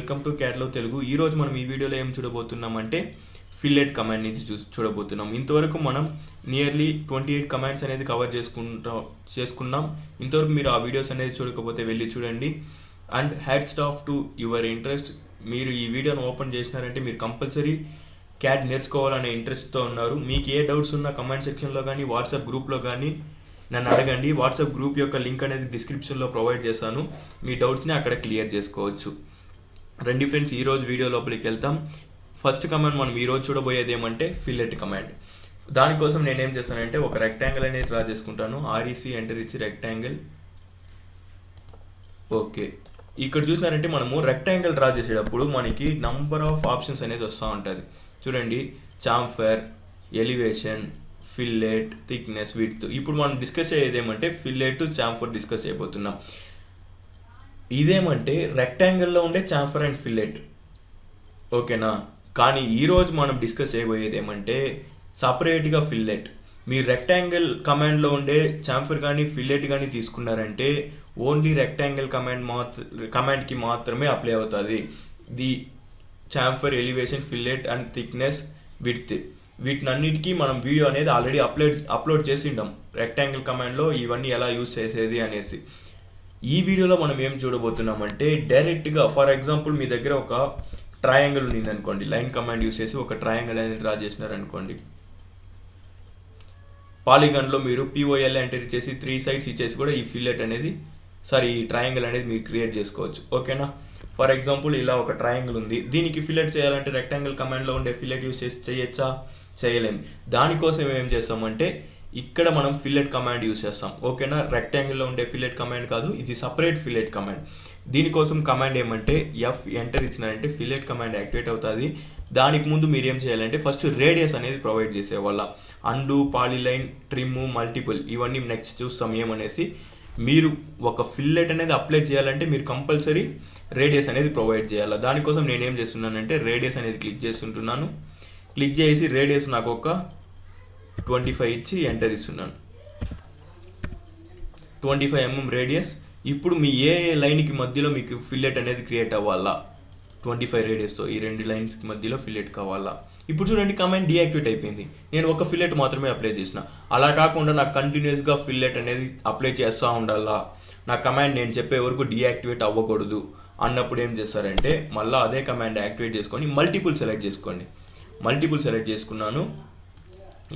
Welcome to క్యాట్లో Telugu. ఈరోజు మనం ఈ వీడియోలో ఏం చూడబోతున్నామంటే ఫిల్లెట్ కమాండ్ నుంచి చూడబోతున్నాం. ఇంతవరకు మనం నియర్లీ 28 కమాండ్స్ అనేది కవర్ చేసుకున్నాం. ఇంతవరకు మీరు ఆ వీడియోస్ అనేది చూడకపోతే వెళ్ళి చూడండి. And hats off to your interest. మీరు ఈ వీడియోను ఓపెన్ చేసినారంటే మీరు కంపల్సరీ క్యాట్ నేర్చుకోవాలనే ఇంట్రెస్ట్తో ఉన్నారు. మీకు ఏ డౌట్స్ ఉన్నా కమెంట్ సెక్షన్లో కానీ వాట్సాప్ గ్రూప్లో కానీ నన్ను అడగండి. వాట్సాప్ గ్రూప్ యొక్క లింక్ అనేది డిస్క్రిప్షన్లో ప్రొవైడ్ చేశాను. మీ డౌట్స్ని అక్కడ క్లియర్ చేసుకోవచ్చు. రండి ఫ్రెండ్స్, ఈరోజు వీడియో లోపలికి వెళ్తాం. ఫస్ట్ కమాండ్ మనం ఈరోజు చూడబోయేది ఏమంటే ఫిల్లెట్ కమాండ్. దానికోసం నేనేం చేస్తానంటే ఒక రెక్టాంగిల్ అనేది డ్రా చేసుకుంటాను. ఆర్ఈసి ఎంటర్ ఇచ్చి రెక్టాంగిల్. ఓకే, ఇక్కడ చూసినారంటే మనము రెక్టాంగిల్ డ్రా చేసేటప్పుడు మనకి నంబర్ ఆఫ్ ఆప్షన్స్ అనేది వస్తూ ఉంటుంది. చూడండి, chamfer, elevation, fillet, thickness, width. ఇప్పుడు మనం డిస్కస్ అయ్యేది ఏమంటే ఫిల్లెట్, చాంఫర్ డిస్కస్ అయిపోతున్నాం. ఇదేమంటే రెక్టాంగిల్లో ఉండే చాంఫర్ అండ్ ఫిల్లెట్, ఓకేనా. కానీ ఈరోజు మనం డిస్కస్ చేయబోయేది ఏమంటే సపరేట్గా ఫిల్లెట్. మీరు రెక్టాంగిల్ కమాండ్లో ఉండే చాంఫర్ కానీ ఫిల్లెట్ కానీ తీసుకున్నారంటే ఓన్లీ రెక్టాంగిల్ కమాండ్కి మాత్రమే అప్లై అవుతుంది. The chamfer, elevation, fillet and thickness, width, వీటినన్నిటికీ మనం వీడియో అనేది ఆల్రెడీ అప్లోడ్ చేసిండాం. రెక్టాంగిల్ కమాండ్లో ఇవన్నీ ఎలా యూజ్ చేసేది అనేసి. ఈ వీడియోలో మనం ఏం చూడబోతున్నామంటే డైరెక్ట్గా ఫర్ ఎగ్జాంపుల్ మీ దగ్గర ఒక ట్రయాంగిల్ ఉంది అనుకోండి. లైన్ కమాండ్ యూజ్ చేసి ఒక ట్రయాంగిల్ అనేది డ్రా చేసినారనుకోండి. పాలిగాన్లో మీరు POL ఎంటర్ చేసి 3 సైడ్స్ ఇచ్చేసి కూడా ఈ ఫిల్లెట్ అనేది ఈ ట్రయాంగిల్ అనేది మీరు క్రియేట్ చేసుకోవచ్చు, ఓకేనా. ఫర్ ఎగ్జాంపుల్ ఇలా ఒక ట్రయాంగిల్ ఉంది. దీనికి ఫిల్లెట్ చేయాలంటే రెక్టాంగిల్ కమాండ్లో ఉండే ఫిల్లెట్ యూజ్ చేసి చేయొచ్చా? చేయలేం. దానికోసం ఏం చేస్తామంటే ఇక్కడ మనం ఫిల్లెట్ కమాండ్ యూజ్ చేస్తాం, ఓకేనా. రెక్టాంగిల్లో ఉండే ఫిల్లెట్ కమాండ్ కాదు, ఇది సపరేట్ ఫిల్లెట్ కమాండ్. దీనికోసం కమాండ్ ఏమంటే F ఎంటర్ ఇచ్చినారంటే ఫిల్లెట్ కమాండ్ యాక్టివేట్ అవుతుంది. దానికి ముందు మీరు ఏం చేయాలంటే ఫస్ట్ రేడియస్ అనేది ప్రొవైడ్ చేసేవాళ్ళ. అండు, పాలిలైన్, ట్రిమ్, మల్టిపుల్ ఇవన్నీ నెక్స్ట్ చూస్తాం ఏమనేసి. మీరు ఒక ఫిల్లెట్ అనేది అప్లై చేయాలంటే మీరు కంపల్సరీ రేడియస్ అనేది ప్రొవైడ్ చేయాలి. దానికోసం నేను ఏం చేస్తున్నానంటే రేడియస్ అనేది క్లిక్ చేస్తుంటున్నాను. క్లిక్ చేసి రేడియస్ నాకు ఒక 25 ఇచ్చి ఎంటర్ ఇస్తున్నాను. 25 mm రేడియస్. ఇప్పుడు మీ ఏ లైన్కి మధ్యలో మీకు ఫిల్లెట్ అనేది క్రియేట్ అవ్వాలా? 25 రేడియస్తో ఈ 2 లైన్స్కి మధ్యలో ఫిల్లెట్ కావాలా? ఇప్పుడు చూడండి, కమాండ్ డీయాక్టివేట్ అయిపోయింది. నేను ఒక ఫిల్లెట్ మాత్రమే అప్లై చేసిన. అలా కాకుండా నాకు కంటిన్యూస్గా ఫిల్లెట్ అనేది అప్లై చేస్తూ ఉండాలా, నా కమాండ్ నేను చెప్పే వరకు డీయాక్టివేట్ అవ్వకూడదు అన్నప్పుడు ఏం చేస్తారంటే మళ్ళీ అదే కమాండ్ యాక్టివేట్ చేసుకొని మల్టిపుల్ సెలెక్ట్ చేసుకోండి. మల్టిపుల్ సెలెక్ట్ చేసుకున్నాను.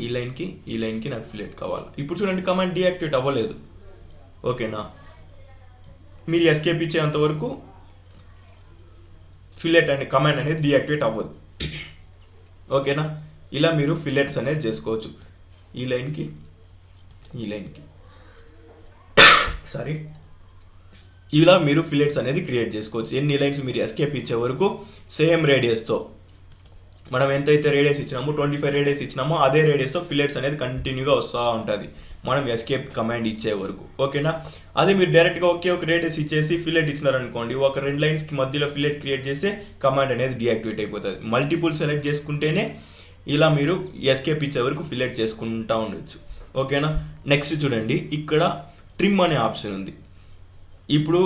ఈ లైన్కి నాకు ఫిల్లెట్ కావాలి. ఇప్పుడు చూడండి, కమాండ్ డీయాక్టివేట్ అవ్వలేదు, ఓకేనా. మీరు ఎస్కేప్ ఇచ్చేంత వరకు ఫిల్లెట్ అనే కమాండ్ అనేది డీయాక్టివేట్ అవ్వదు, ఓకేనా. ఇలా మీరు ఫిల్లెట్స్ అనేది చేసుకోవచ్చు. ఈ లైన్కి ఇలా మీరు ఫిల్లెట్స్ అనేది క్రియేట్ చేసుకోవచ్చు. ఎన్ని లైన్స్ మీరు ఎస్కేప్ ఇచ్చే వరకు సేమ్ రేడియస్తో మనం ఎంతైతే రేడియస్ ఇచ్చినామో 25 రేడియస్ ఇచ్చినామో అదే రేడియస్తో ఫిల్లెట్స్ అనేది కంటిన్యూగా వస్తూ ఉంటుంది మనం ఎస్కేప్ కమాండ్ ఇచ్చే వరకు, ఓకేనా. అదే మీరు డైరెక్ట్గా ఒక రేడియస్ ఇచ్చేసి ఫిల్లెట్ ఇచ్చినారనుకోండి, ఒక 2 లైన్స్కి మధ్యలో ఫిల్లెట్ క్రియేట్ చేస్తే కమాండ్ అనేది డీయాక్టివేట్ అయిపోతుంది. మల్టిపుల్ సెలెక్ట్ చేసుకుంటేనే ఇలా మీరు ఎస్కేప్ ఇచ్చే వరకు ఫిల్లెట్ చేసుకుంటూ ఉండొచ్చు, ఓకేనా. నెక్స్ట్ చూడండి, ఇక్కడ ట్రిమ్ అనే ఆప్షన్ ఉంది. ఇప్పుడు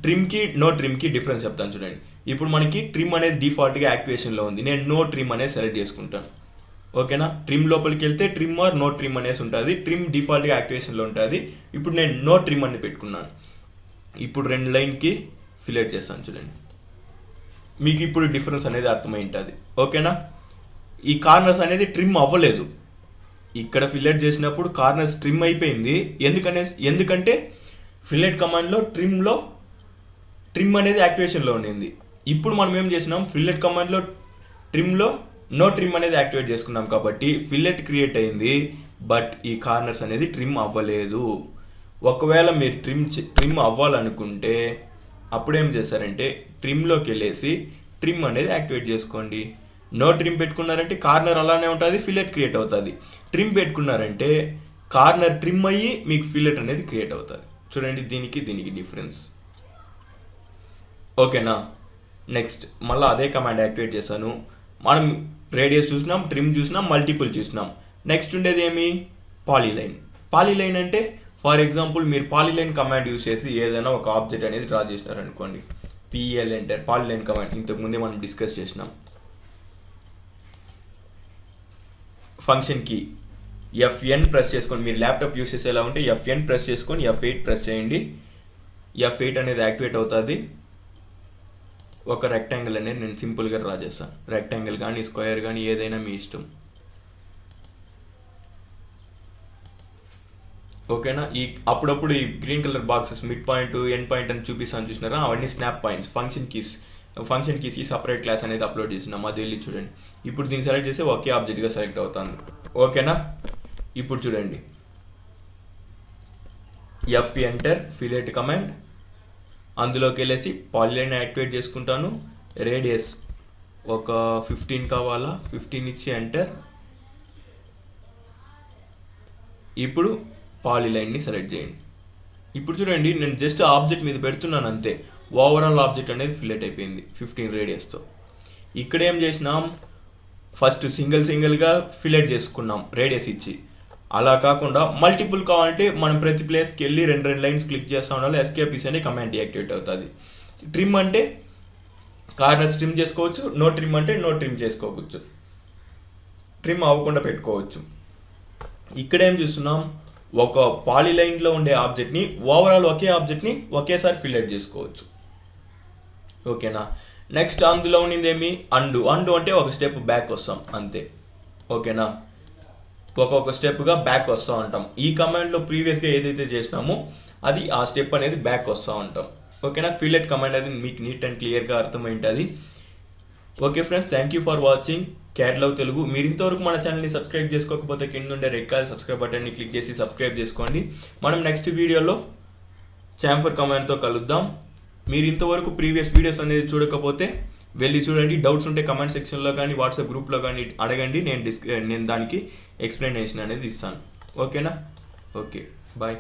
ట్రిమ్కి నో ట్రిమ్కి డిఫరెన్స్ చెప్తాను చూడండి. ఇప్పుడు మనకి ట్రిమ్ అనేది డిఫాల్ట్గా యాక్టివేషన్లో ఉంది. నేను నో ట్రిమ్ అనేది సెలెక్ట్ చేసుకుంటాను, ఓకేనా. ట్రిమ్ లోపలికి వెళ్తే ట్రిమ్ ఆర్ నో ట్రిమ్ అనేసి ఉంటుంది. ట్రిమ్ డిఫాల్ట్గా యాక్టివేషన్లో ఉంటుంది. ఇప్పుడు నేను నో ట్రిమ్ అని పెట్టుకున్నాను. ఇప్పుడు 2 లైన్కి ఫిల్లెట్ చేస్తాను చూడండి. మీకు ఇప్పుడు డిఫరెన్స్ అనేది అర్థమై ఉంటుంది, ఓకేనా. ఈ కార్నర్స్ అనేది ట్రిమ్ అవ్వలేదు. ఇక్కడ ఫిల్లెట్ చేసినప్పుడు కార్నర్స్ ట్రిమ్ అయిపోయింది. ఎందుకంటే ఫిల్లెట్ కమాండ్లో ట్రిమ్ అనేది యాక్టివేషన్లో ఉండింది. ఇప్పుడు మనం ఏం చేసినాం, ఫిల్లెట్ కమాండ్లో ట్రిమ్లో నో ట్రిమ్ అనేది యాక్టివేట్ చేసుకున్నాం కాబట్టి ఫిల్లెట్ క్రియేట్ అయింది. బట్ ఈ కార్నర్స్ అనేది ట్రిమ్ అవ్వలేదు. ఒకవేళ మీరు ట్రిమ్ అవ్వాలనుకుంటే అప్పుడు ఏం చేస్తారంటే ట్రిమ్లోకి వెళ్ళేసి ట్రిమ్ అనేది యాక్టివేట్ చేసుకోండి. నో ట్రిమ్ పెట్టుకున్నారంటే కార్నర్ అలానే ఉంటుంది, ఫిల్లెట్ క్రియేట్ అవుతుంది. ట్రిమ్ పెట్టుకున్నారంటే కార్నర్ ట్రిమ్ అయ్యి మీకు ఫిల్లెట్ అనేది క్రియేట్ అవుతుంది. చూడండి, దీనికి డిఫరెన్స్, ఓకేనా. నెక్స్ట్ మళ్ళీ అదే కమాండ్ యాక్టివేట్ చేశాను. మనం రేడియస్ చూసినాం, ట్రిమ్ చూసినాం, మల్టిపుల్ చూసినాం. నెక్స్ట్ ఉండేది ఏమి? పాలీలైన్ అంటే ఫర్ ఎగ్జాంపుల్ మీరు పాలీలైన్ కమాండ్ యూజ్ చేసి ఏదైనా ఒక ఆబ్జెక్ట్ అనేది డ్రా చేసినారనుకోండి. పిఎల్ ఎంటర్ పాలిలైన్ కమాండ్ ఇంతకుముందే మనం డిస్కస్ చేసినాం. ఫంక్షన్ కీ F8 ప్రెస్ చేసుకోండి. మీరు ల్యాప్టాప్ యూస్ చేసేలా ఉంటే F8 ప్రెస్ చేసుకొని F8 ప్రెస్ చేయండి. F8 అనేది యాక్టివేట్ అవుతుంది. ఒక రెక్టాంగిల్ అనేది నేను సింపుల్గా డ్రా చేస్తాను. రెక్టాంగిల్ కానీ స్క్వేర్ కానీ ఏదైనా మీ ఇష్టం. ఓకేనా. అప్పుడప్పుడు ఈ green colour boxes mid point end point అని చూపిస్తాను చూసినారా, అవన్నీ స్నాప్ పాయింట్స్. ఫంక్షన్ కీస్కి సపరేట్ క్లాస్ అనేది అప్లోడ్ చేసినాం, అది వెళ్ళి చూడండి. ఇప్పుడు దీన్ని సెలెక్ట్ చేస్తే ఒకే ఆబ్జెక్ట్గా సెలెక్ట్ అవుతాను. ఓకేనా. ఇప్పుడు చూడండి, F ఎంటర్ ఫిలెట్ కమాండ్, అందులోకి వెళ్ళేసి పాలిలైన్ యాక్టివేట్ చేసుకుంటాను. రేడియస్ ఒక 15 కావాలా, 15 ఇచ్చి ఎంటర్. ఇప్పుడు పాలిలైన్ని సెలెక్ట్ చేయండి. ఇప్పుడు చూడండి, నేను జస్ట్ ఆబ్జెక్ట్ మీద పెడుతున్నాను అంతే, ఓవరాల్ ఆబ్జెక్ట్ అనేది ఫిలెట్ అయిపోయింది 15 రేడియస్తో. ఇక్కడ ఏం చేసినాం, ఫస్ట్ సింగిల్గా ఫిలెట్ చేసుకున్నాం రేడియస్ ఇచ్చి. అలా కాకుండా మల్టిపుల్ కావాలంటే మనం ప్రతి ప్లేస్కి వెళ్ళి రెండు లైన్స్ క్లిక్ చేస్తూ ఉండాలి. ఎస్కేప్ అనే కమాండ్ యాక్టివేట్ అవుతుంది. ట్రిమ్ అంటే కార్నర్స్ ట్రిమ్ చేసుకోవచ్చు, నో ట్రిమ్ అంటే నో ట్రిమ్ చేసుకోవచ్చు, ట్రిమ్ అవ్వకుండా పెట్టుకోవచ్చు. ఇక్కడ ఏం చూస్తున్నాం, ఒక పాలిలైన్లో ఉండే ఆబ్జెక్ట్ని ఓవరాల్ ఒకే ఆబ్జెక్ట్ని ఒకేసారి ఫిలెట్ చేసుకోవచ్చు. ఓకేనా. నెక్స్ట్ అందులో ఉన్నది ఏమి, అండు అంటే ఒక స్టెప్ బ్యాక్ వస్తాం అంతే. ఓకేనా. ఒక్కొక్క స్టెప్గా బ్యాక్ వస్తూ ఉంటాం. ఈ కమాండ్లో ప్రీవియస్గా ఏదైతే చేసినామో అది ఆ స్టెప్ అనేది బ్యాక్ వస్తూ ఉంటాం. ఓకేనా. ఫిలెట్ కమాండ్ అది మీకు నీట్ అండ్ క్లియర్గా అర్థమైంటుంది. Okay friends, thank you for watching Cat Love Telugu. మీరు ఇంతవరకు మన ఛానల్ని సబ్స్క్రైబ్ చేసుకోకపోతే కింద ఉండే రెడ్ కలర్ సబ్స్క్రైబ్ బటన్ని క్లిక్ చేసి సబ్స్క్రైబ్ చేసుకోండి. మనం నెక్స్ట్ వీడియోలో చాంఫర్ కమాండ్తో కలుద్దాం. మీరు ఇంతవరకు ప్రీవియస్ వీడియోస్ అనేది చూడకపోతే వెళ్ళి చూడండి. డౌట్స్ ఉంటే కమెంట్ సెక్షన్లో కానీ వాట్సాప్ గ్రూప్లో కానీ అడగండి, నేను దానికి ఎక్స్ప్లెనేషన్ అనేది ఇస్తాను. ఓకేనా. Okay, bye.